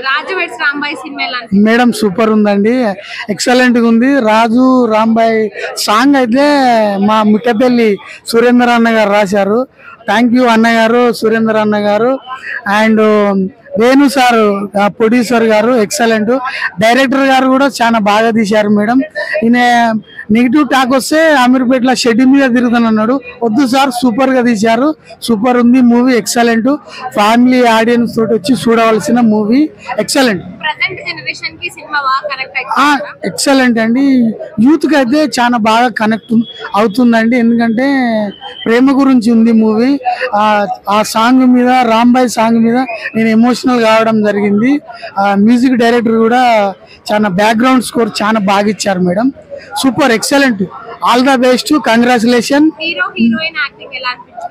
రాజు weds Rambai cinema madam super ఉందండి, excellent గా ఉంది. రాజు రాంబాయ్ సాంగ్ అయితే మా మిక్కపల్లి సురేందర్ అన్న గారు రాశారు. థ్యాంక్ యూ అన్నగారు, సురేందర్ అన్న గారు. అండ్ వేణు సార్ ప్రొడ్యూసర్ గారు ఎక్సలెంట్. డైరెక్టర్ గారు కూడా చాలా బాగా తీశారు మేడం. ఈయన నెగిటివ్ టాక్ వస్తే అమీర్పేటలో షెడ్ మీద తిరుగుతానన్నాడు, వద్దు సార్ సూపర్ గా తీశారు, సూపర్ ఉంది మూవీ, ఎక్సలెంట్. ఫ్యామిలీ ఆడియన్స్ తోటి వచ్చి చూడవలసిన మూవీ, ఎక్సలెంట్. ఎక్సలెంట్ అండి, యూత్ కి అయితే చాలా బాగా కనెక్ట్ అవుతుందండి. ఎందుకంటే ప్రేమ గురించి ఉంది మూవీ. ఆ సాంగ్ మీద, రాంబాయ్ సాంగ్ మీద నేను ఎమోషనల్ కావడం జరిగింది. మ్యూజిక్ డైరెక్టర్ కూడా చాలా బ్యాక్గ్రౌండ్ స్కోర్ చాలా బాగా ఇచ్చారు madam. Super, excellent, all the best, congratulation.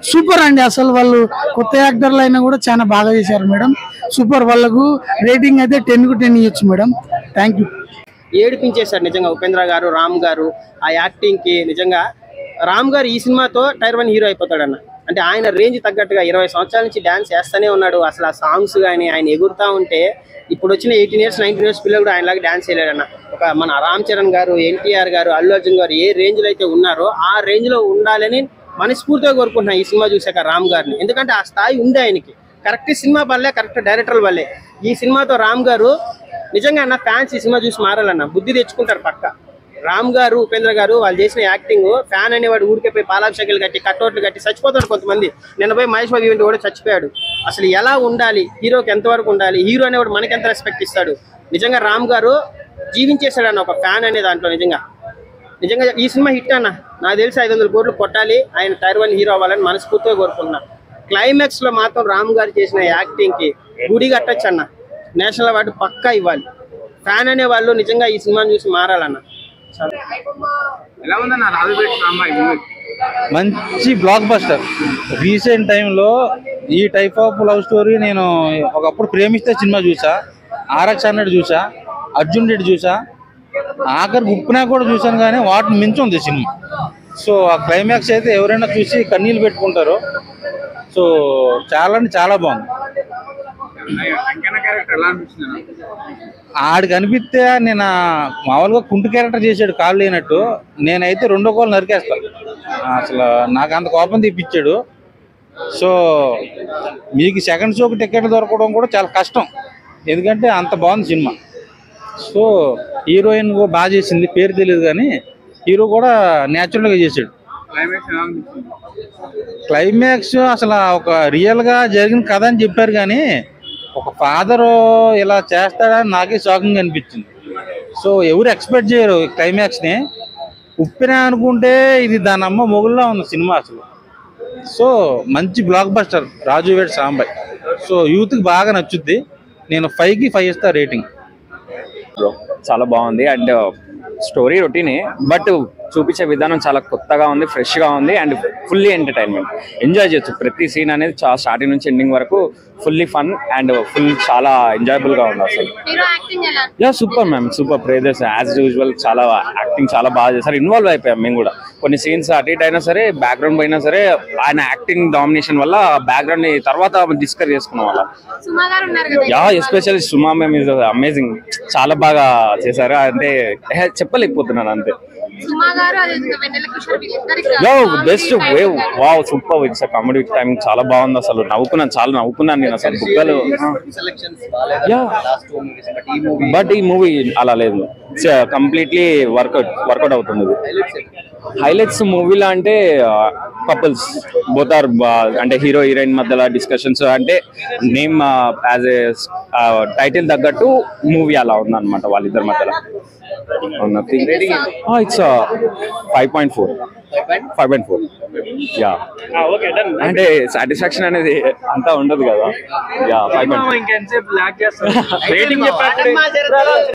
Super అండి, అసలు వాళ్ళు కొత్త యాక్టర్లు అయినా కూడా చాలా బాగా చేశారు మేడం. సూపర్, వాళ్ళకు రేటింగ్ అయితే 10 కు 10 ఇవ్వచ్చు మేడం. Thank you. ఏడిపించేశారు నిజంగా ఉపేంద్ర గారు, రామ్ గారు ఆ యాక్టింగ్ కి. నిజంగా రామ్ గారు ఈ సినిమాతో టైర్ 1 హీరో అయిపోతాడన్న. అంటే ఆయన రేంజ్ తగ్గట్టుగా 20 సంవత్సరాల నుంచి డాన్స్ చేస్తూనే ఉన్నాడు. అసలు ఆ సాంగ్స్ కానీ ఆయన ఎగురుతా ఉంటే ఇప్పుడు వచ్చిన 18 ఇయర్స్ 19 ఇయర్స్ పిల్లలు కూడా ఆయనలాగా డాన్స్ చేయలేడన్న. ఒక మన రామ్ చరణ్ గారు, ఎన్టీఆర్ గారు, అల్లు అర్జున్ గారు ఏ రేంజ్ లో అయితే ఉన్నారో ఆ రేంజ్ లో ఉండాలని మనస్ఫూర్తిగా కోరుకుంటున్నాను ఈ సినిమా చూసాక రామ్ గారిని. ఎందుకంటే ఆ స్థాయి ఉంది ఆయనకి. కరెక్ట్ సినిమా వల్లే, కరెక్ట్ డైరెక్టర్ వల్లే ఈ సినిమాతో రామ్ గారు నిజంగా అన్న ఫ్యాన్స్ ఈ సినిమా చూసి మారాలన్న, బుద్ధి తెచ్చుకుంటారు పక్క. రామ్ గారు, ఉపేంద్ర గారు వాళ్ళు చేసిన యాక్టింగ్, ఫ్యాన్ అనేవాడు ఊరికే పోయి పాలాభిషేకాలు కట్టి కట్టోట్లు కట్టి చచ్చిపోతాడు కొంతమంది. నిన్న పోయి మహేష్ బాబు ఈవెంట్ కూడా చచ్చిపోయాడు. అసలు ఎలా ఉండాలి, హీరోకి ఎంతవరకు ఉండాలి, హీరో అనేవాడు మనకి ఎంత రెస్పెక్ట్ ఇస్తాడు. నిజంగా రామ్ గారు జీవించేశాడు అన్న ఒక ఫ్యాన్ అనే దాంట్లో. నిజంగా ఈ సినిమా హిట్ అన్న. నాకు తెలిసి 500 కోట్లు కొట్టాలి, ఆయన టైర్ 1 హీరో అవ్వాలని మనస్ఫూర్తిగా కోరుకుంటున్నా. క్లైమాక్స్ లో మాత్రం రామ్ గారు చేసిన యాక్టింగ్ కి గుడి కట్టచ్చు అన్న, నేషనల్ అవార్డు పక్కా ఇవ్వాలి. ఫ్యాన్ అనే వాళ్ళు నిజంగా ఈ సినిమాని చూసి మారాలన్న. మంచి బ్లాక్ బస్టర్. రీసెంట్ టైంలో ఈ టైప్ ఆఫ్ లవ్ స్టోరీ నేను ఒకప్పుడు ప్రేమిస్తే సినిమా చూసా, RX 100 చూసా, అర్జున్ రెడ్డి చూసా, ఆఖరికి ఉప్పినా కూడా చూసాను. కానీ వాటిని మించి ఉంది సినిమా. సో ఆ క్లైమాక్స్ అయితే ఎవరైనా చూసి కన్నీళ్ళు పెట్టుకుంటారు. సో చాలా బాగుంది. ఆడికి అనిపిస్తే నేను మామూలుగా కుంటు క్యారెక్టర్ చేశాడు, కాళ్ళు లేనట్టు. నేనైతే 2 కోళ్ళు నరికేస్తాను. అసలు నాకు అంత కోపం తెప్పించాడు. సో మీకు సెకండ్ షోకి టికెట్ దొరకడం కూడా చాలా కష్టం, ఎందుకంటే అంత బాగుంది సినిమా. సో హీరోయిన్ కూడా బాగా చేసింది, పేరు తెలియదు కానీ హీరో కూడా న్యాచురల్గా చేశాడు. క్లైమాక్స్ అసలు ఒక రియల్గా జరిగిన కథ అని చెప్పారు, కానీ ఒక ఫాదరు ఇలా చేస్తాడని నాకే షాకింగ్ అనిపించింది. సో ఎవరు ఎక్స్పెక్ట్ చేయరు క్లైమాక్స్ని. ఉప్పినా అనుకుంటే ఇది దాని అమ్మ మొగుల్లో ఉన్న సినిమా అసలు. సో మంచి బ్లాక్ బస్టర్ రాజు వెడ్స్ రాంబాయ్. సో యూత్కి బాగా నచ్చుద్ది. నేను 5కి 5 ఇస్తా రేటింగ్. చాలా బాగుంది. అండ్ స్టోరీ రొటీనే, బట్ చూపించే విధానం చాలా కొత్తగా ఉంది, ఫ్రెష్గా ఉంది. అండ్ ఫుల్లీ ఎంటర్టైన్మెంట్, ఎంజాయ్ చేయొచ్చు. ప్రతి సీన్ అనేది చాలా స్టార్టింగ్ నుంచి ఎండింగ్ వరకు ఫుల్లీ ఫన్ అండ్ చాలా ఎంజాయబుల్గా ఉంది అసలు. Yeah super ma'am, super. Praises as usual. చాలా యాక్టింగ్ చాలా బాగా చేశారు. ఇన్వాల్వ్ అయిపోయాం మేము కూడా. కొన్ని సీన్స్ అటు ఇటు అయినా సరే, బ్యాక్గ్రౌండ్ పోయినా సరే, ఆయన యాక్టింగ్ డామినేషన్ వల్ల బ్యాక్గ్రౌండ్ ని తర్వాత డిస్కస్ చేసుకున్నాం వల్ల. Yeah especially Suma ma'am is amazing. చాలా బాగా చేశారు. అంటే చెప్పలేకపోతున్నాను అంతే. Best wave, wow super. It's comedy time చాలా బాగుంది అసలు. చాలా నవ్వుకున్నాను నేను అసలు. బుక్కలు బట్ ఈ మూవీ అలా లేదు, కంప్లీట్లీ వర్కౌట్ అవుతుంది. హైలైట్స్ మూవీలో అంటే కపుల్స్ బోత్ ఆర్, అంటే హీరో హీరోయిన్ మధ్యలో డిస్కషన్స్, అంటే నేమ్ యాజ్ ఏ టైటిల్ తగ్గట్టు మూవీ అలా ఉందన్నమాట వాళ్ళిద్దరి మధ్యలో. ఇట్స్ 5.4. యా అంటే సాటిస్ఫాక్షన్ అనేది అంతా ఉండదు కదా. యా 5.4.